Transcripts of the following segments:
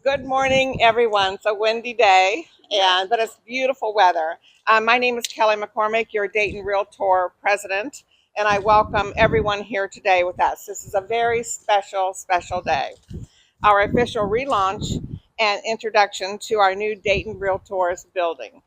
Good morning, everyone. It's a windy day, but it's beautiful weather. My name is Kelly McCormick, your Dayton Realtor president, and I welcome everyone here today with us. This is a very special day. Our official relaunch and introduction to our new Dayton Realtors building.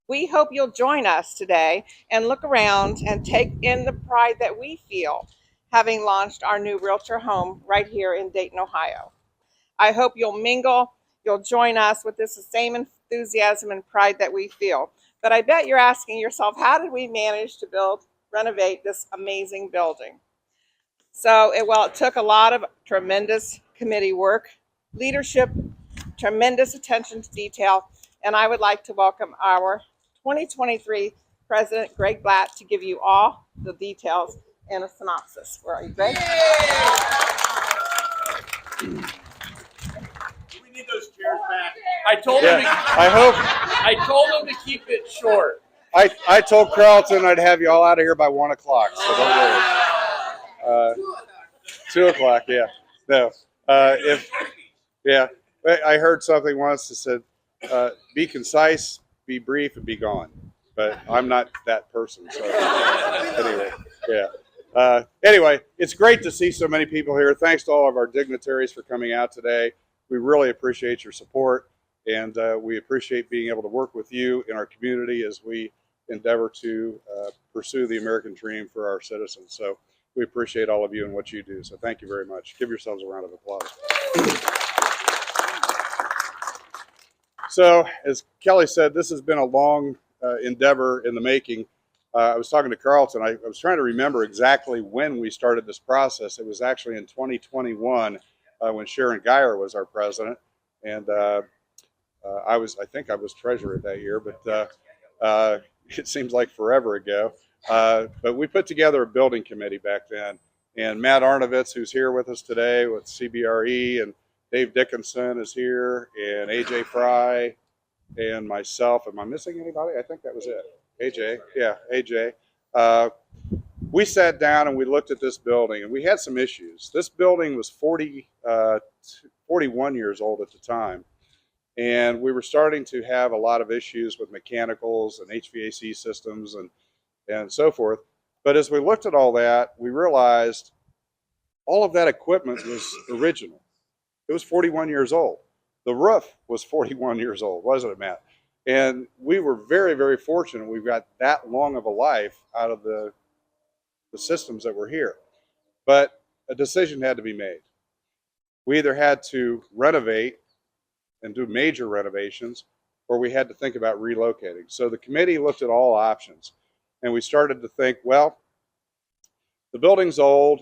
We hope you'll join us today and look around and take in the pride that we feel having launched our new Realtor home right here in Dayton, Ohio. I hope you'll join us with this same enthusiasm and pride that we feel. But I bet you're asking yourself, how did we manage to renovate this amazing building? It took a lot of tremendous committee work, leadership, tremendous attention to detail, and I would like to welcome our 2023 President Greg Blatt to give you all the details and a synopsis. Where are you, Greg? We need those chairs back. I told Yeah, him. I told him to keep it short. I told Carlton I'd have you all out of here by 1 o'clock, so don't worry. 2 o'clock, yeah. No, if yeah, I heard something once that said, "Be concise, be brief, and be gone." But I'm not that person, so anyway, yeah. Anyway, it's great to see so many people here. Thanks to all of our dignitaries for coming out today. We really appreciate your support, and we appreciate being able to work with you in our community as we endeavor to pursue the American dream for our citizens. So we appreciate all of you and what you do. So thank you very much. Give yourselves a round of applause. So as Kelly said, this has been a long endeavor in the making. I was talking to Carlton. I was trying to remember exactly when we started this process. It was actually in 2021 when Sharon Geyer was our president, and I think I was treasurer that year, but it seems like forever ago. But we put together a building committee back then, and Matt Arnovitz, who's here with us today with CBRE, and Dave Dickinson is here, and AJ Fry, and myself. Am I missing anybody? I think that was it. AJ, yeah, AJ. We sat down and we looked at this building, and we had some issues. This building was 41 years old at the time, and we were starting to have a lot of issues with mechanicals and HVAC systems and so forth. But as we looked at all that, we realized all of that equipment was original. It was 41 years old. The roof was 41 years old, wasn't it, Matt? And we were very fortunate we got that long of a life out of the systems that were here. But a decision had to be made. We either had to renovate and do major renovations, or we had to think about relocating. So the committee looked at all options, and we started to think, well, the building's old.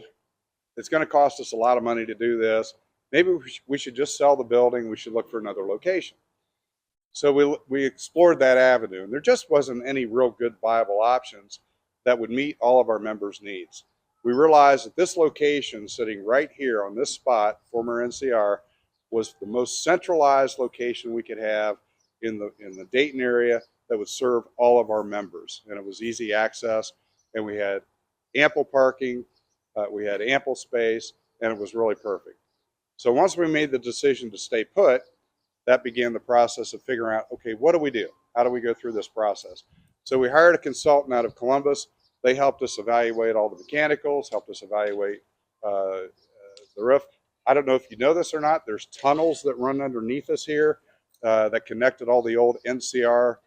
It's going to cost us a lot of money to do this. Maybe we should just sell the building. We should look for another location. So we explored that avenue, and there just wasn't any real good viable options that would meet all of our members' needs. We realized that this location, sitting right here on this spot, former NCR, was the most centralized location we could have in the Dayton area that would serve all of our members, and it was easy access, and we had ample parking, we had ample space, and it was really perfect. So once we made the decision to stay put, that began the process of figuring out, okay, what do we do? How do we go through this process? So we hired a consultant out of Columbus. They helped us evaluate all the mechanicals, helped us evaluate the roof. I don't know if you know this or not. There's tunnels that run underneath us here that connected all the old NCR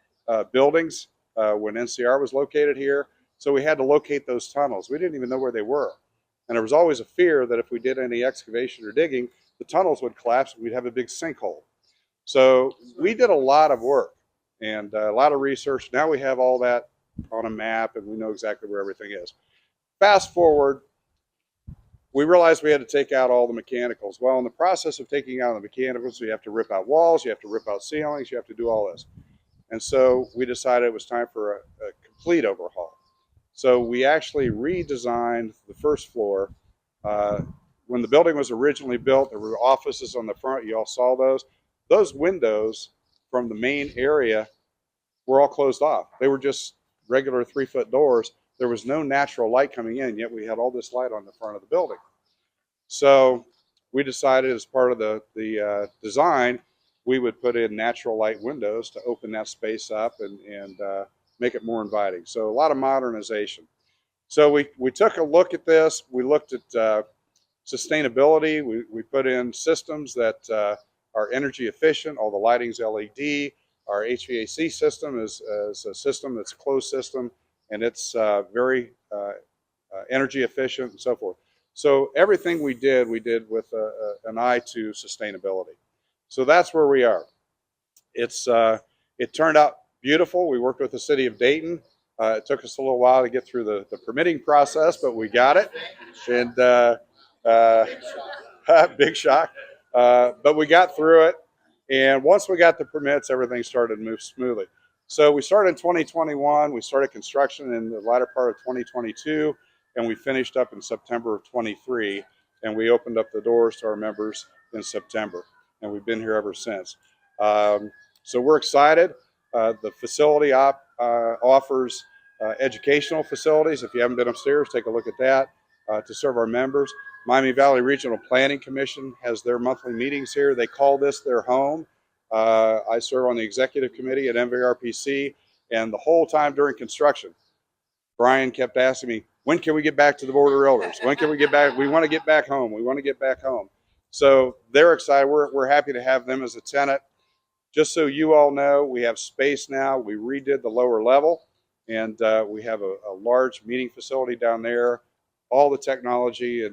buildings when NCR was located here. So we had to locate those tunnels. We didn't even know where they were. And there was always a fear that if we did any excavation or digging, the tunnels would collapse and we'd have a big sinkhole. So we did a lot of work and a lot of research. Now we have all that on a map and we know exactly where everything is. Fast forward, we realized we had to take out all the mechanicals. Well, in the process of taking out the mechanicals, you have to rip out walls, you have to rip out ceilings, you have to do all this. And so we decided it was time for a complete overhaul. So we actually redesigned the first floor. When the building was originally built, there were offices on the front. You all saw those. Those windows from the main area were all closed off. They were just regular 3-foot doors. There was no natural light coming in, yet we had all this light on the front of the building. So we decided as part of the design, we would put in natural light windows to open that space up and make it more inviting. So a lot of modernization. So we took a look at this. We looked at sustainability. We put in systems that are energy efficient. All the lighting's LED. Our HVAC system is a system that's a closed system, and it's very energy efficient and so forth. So everything we did with an eye to sustainability. So that's where we are. It turned out beautiful. We worked with the city of Dayton. It took us a little while to get through the permitting process, but we got it. And big shock. But we got through it. And once we got the permits, everything started to move smoothly. So we started in 2021. We started construction in the latter part of 2022, and we finished up in September of 23. And we opened up the doors to our members in September, and we've been here ever since. So we're excited. The facility offers educational facilities. If you haven't been upstairs, take a look at that to serve our members. Miami Valley Regional Planning Commission has their monthly meetings here. They call this their home. I serve on the executive committee at MVRPC, and the whole time during construction, Brian kept asking me, when can we get back to the Board of Realtors? When can we get back? We want to get back home. We want to get back home. So they're excited. We're happy to have them as a tenant. Just so you all know, we have space now. We redid the lower level, and we have a large meeting facility down there. All the technology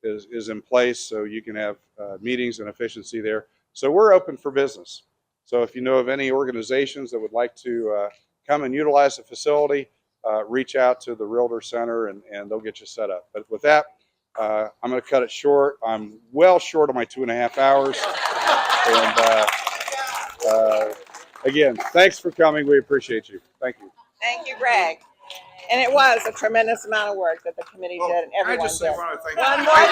is in place, so you can have meetings and efficiency there. So we're open for business. So if you know of any organizations that would like to come and utilize the facility, reach out to the Realtor Center, and they'll get you set up. But with that, I'm going to cut it short. I'm well short of my 2.5 hours. And again, thanks for coming. We appreciate you. Thank you. Thank you, Greg. And it was a tremendous amount of work that the committee did, and everyone I just say did. one other thing. One more thing.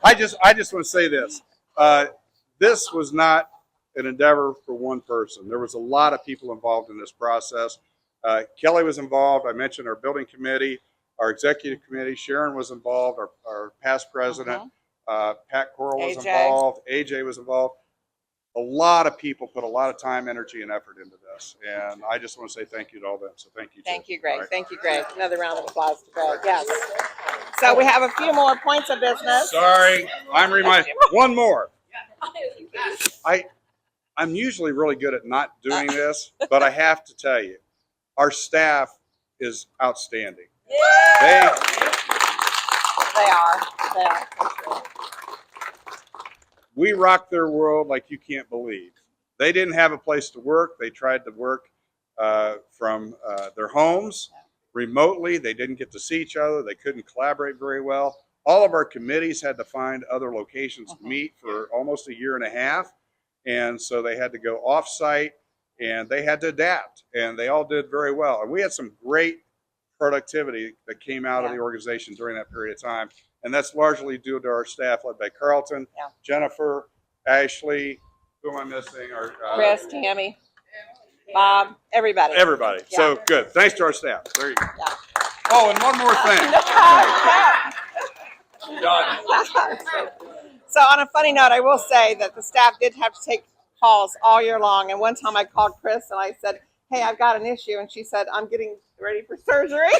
I just want to say this. This was not an endeavor for one person. There was a lot of people involved in this process. Kelly was involved. I mentioned our building committee, our executive committee. Sharon was involved, our past president. Pat Coral was involved. AJ was involved. A lot of people put a lot of time, energy, and effort into this. And I just want to say thank you to all of them. So thank you. Thank you, Greg. Right. Thank you, Greg. Another round of applause to Greg. Yes. So we have a few more points of business. Sorry, I'm reminded. One more. I'm usually really good at not doing this, but I have to tell you, our staff is outstanding. They are. We rock their world like you can't believe. They didn't have a place to work. They tried to work from their homes remotely. They didn't get to see each other. They couldn't collaborate very well. All of our committees had to find other locations to meet for almost 1.5 years. And so they had to go off-site, and they had to adapt. And they all did very well. And we had some great productivity that came out of the organization during that period of time. And that's largely due to our staff led by Carlton, Jennifer, Ashley, who am I missing? Chris, Tammy, Bob, everybody. Everybody. Yeah. So good. Thanks to our staff. There you go. Yeah. Oh, and one more thing. So on a funny note, I will say that the staff did have to take calls all year long. And one time I called Chris and I said, hey, I've got an issue. And she said, I'm getting ready for surgery.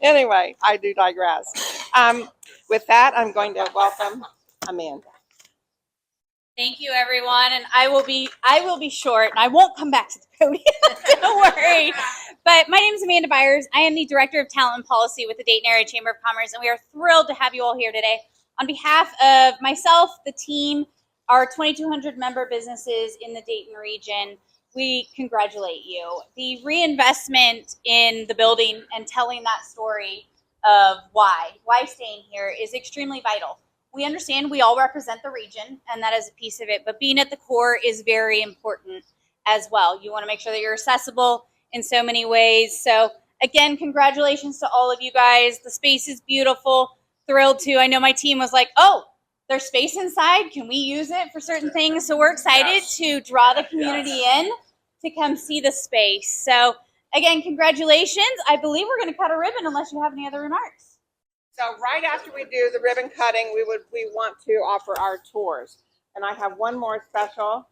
Anyway, I do digress. With that, I'm going to welcome Amanda. Thank you, everyone, and I will be short, and I won't come back to the podium. Don't worry. But my name is Amanda Byers. I am the Director of Talent and Policy with the Dayton Area Chamber of Commerce, and we are thrilled to have you all here today. On behalf of myself, the team, our 2,200 member businesses in the Dayton region, we congratulate you. The reinvestment in the building and telling that story of why staying here is extremely vital. We understand we all represent the region, and that is a piece of it, but being at the core is very important as well. You want to make sure that you're accessible in so many ways. So again, congratulations to all of you guys. The space is beautiful. Thrilled to. I know my team was like, oh, there's space inside. Can we use it for certain things? So we're excited to draw the community in to come see the space. So again, congratulations. I believe we're going to cut a ribbon unless you have any other remarks. So right after we do the ribbon cutting, we want to offer our tours. And I have one more special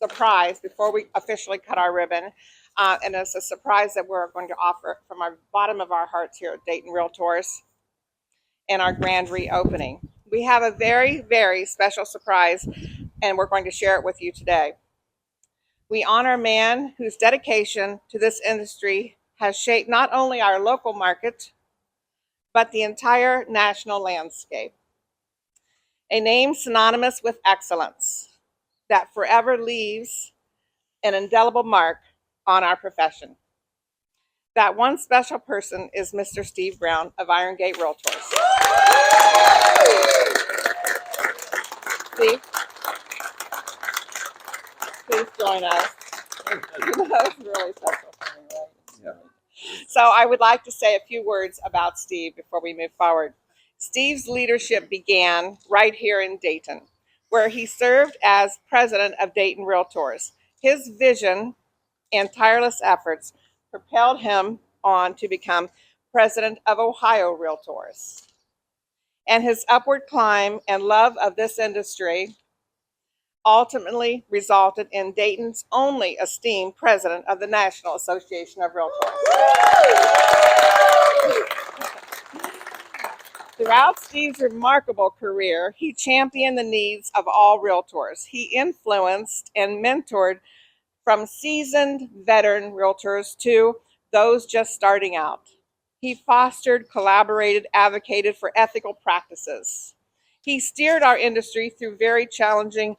surprise before we officially cut our ribbon. And it's a surprise that we're going to offer from our bottom of our hearts here at Dayton Realtors in our grand reopening. We have a very, very special surprise, and we're going to share it with you today. We honor a man whose dedication to this industry has shaped not only our local market, but the entire national landscape. A name synonymous with excellence that forever leaves an indelible mark on our profession. That one special person is Mr. Steve Brown of Iron Gate Realtors. Steve, please join us. That was really special for me, right? Yeah. So I would like to say a few words about Steve before we move forward. Steve's leadership began right here in Dayton, where he served as president of Dayton Realtors. His vision and tireless efforts propelled him on to become president of Ohio Realtors. And his upward climb and love of this industry ultimately resulted in Dayton's only esteemed president of the National Association of Realtors. Throughout Steve's remarkable career, he championed the needs of all realtors. He influenced and mentored from seasoned veteran realtors to those just starting out. He fostered, collaborated, advocated for ethical practices. He steered our industry through very challenging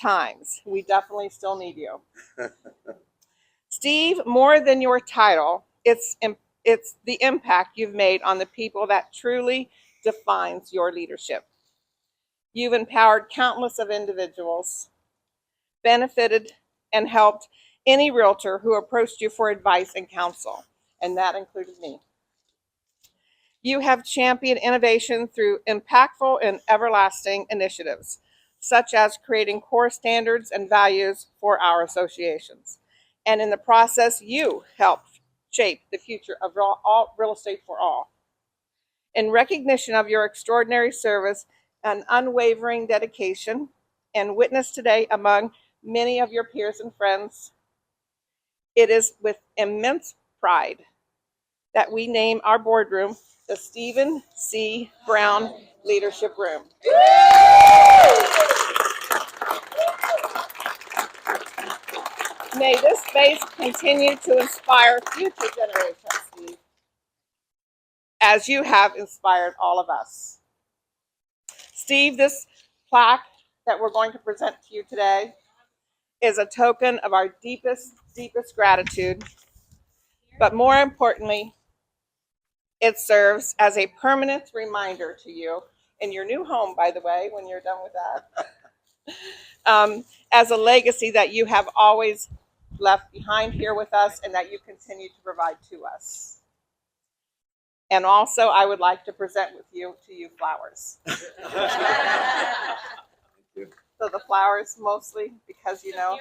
times. We definitely still need you. Steve, more than your title, it's the impact you've made on the people that truly defines your leadership. You've empowered countless of individuals, benefited and helped any realtor who approached you for advice and counsel, and that included me. You have championed innovation through impactful and everlasting initiatives, such as creating core standards and values for our associations. And in the process, you helped shape the future of real estate for all. In recognition of your extraordinary service and unwavering dedication, and witnessed today among many of your peers and friends, it is with immense pride that we name our boardroom the Stephen C. Brown Leadership Room. May this space continue to inspire future generations, Steve, as you have inspired all of us. Steve, this plaque that we're going to present to you today is a token of our deepest, deepest gratitude, but more importantly, it serves as a permanent reminder to you in your new home, by the way, when you're done with that, as a legacy that you have always left behind here with us and that you continue to provide to us. And also, I would like to present to you flowers. So the flowers mostly because, you know,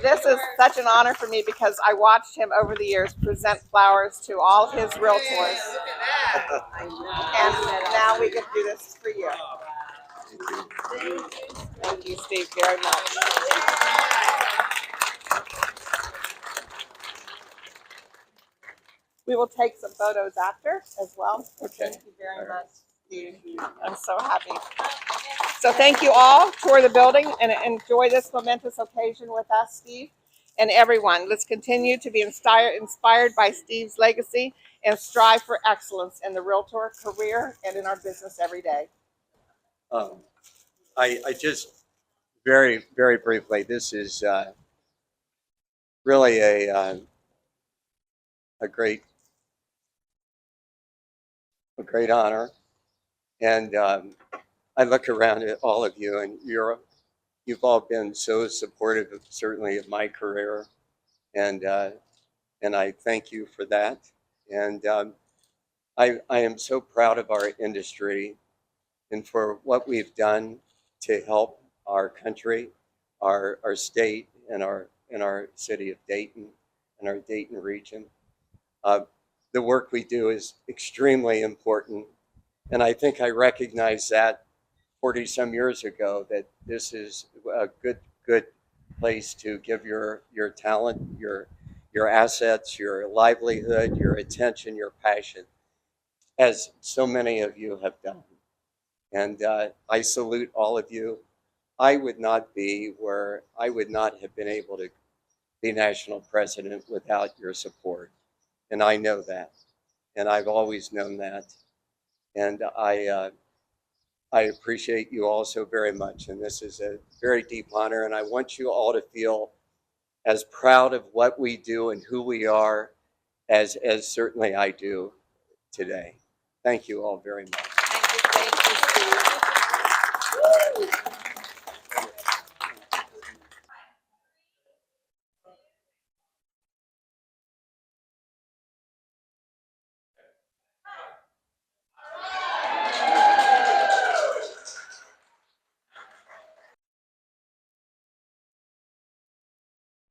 this is such an honor for me because I watched him over the years present flowers to all of his realtors. And now we get to do this for you. Thank you, Steve, very much. We will take some photos after as well. Okay. Thank you very much, Steve. I'm so happy. So thank you all. Tour the building and enjoy this momentous occasion with us, Steve, and everyone. Let's continue to be inspired by Steve's legacy and strive for excellence in the realtor career and in our business every day. I just very, very briefly, this is really a great honor. And I look around at all of you, and you've all been so supportive, certainly, of my career, and I thank you for that. And I am so proud of our industry and for what we've done to help our country, our state, and our city of Dayton and our Dayton region. the work we do is extremely important. And I think I recognized that 40 some years ago, that this is a good place to give your talent, your assets, your livelihood, your attention, your passion, as so many of you have done. And I salute all of you. I would not have been able to be national president without your support. And I know that. And I've always known that. And I appreciate you all so very much. And this is a very deep honor. And I want you all to feel as proud of what we do and who we are as certainly I do today. Thank you all very much. Thank you, Steve.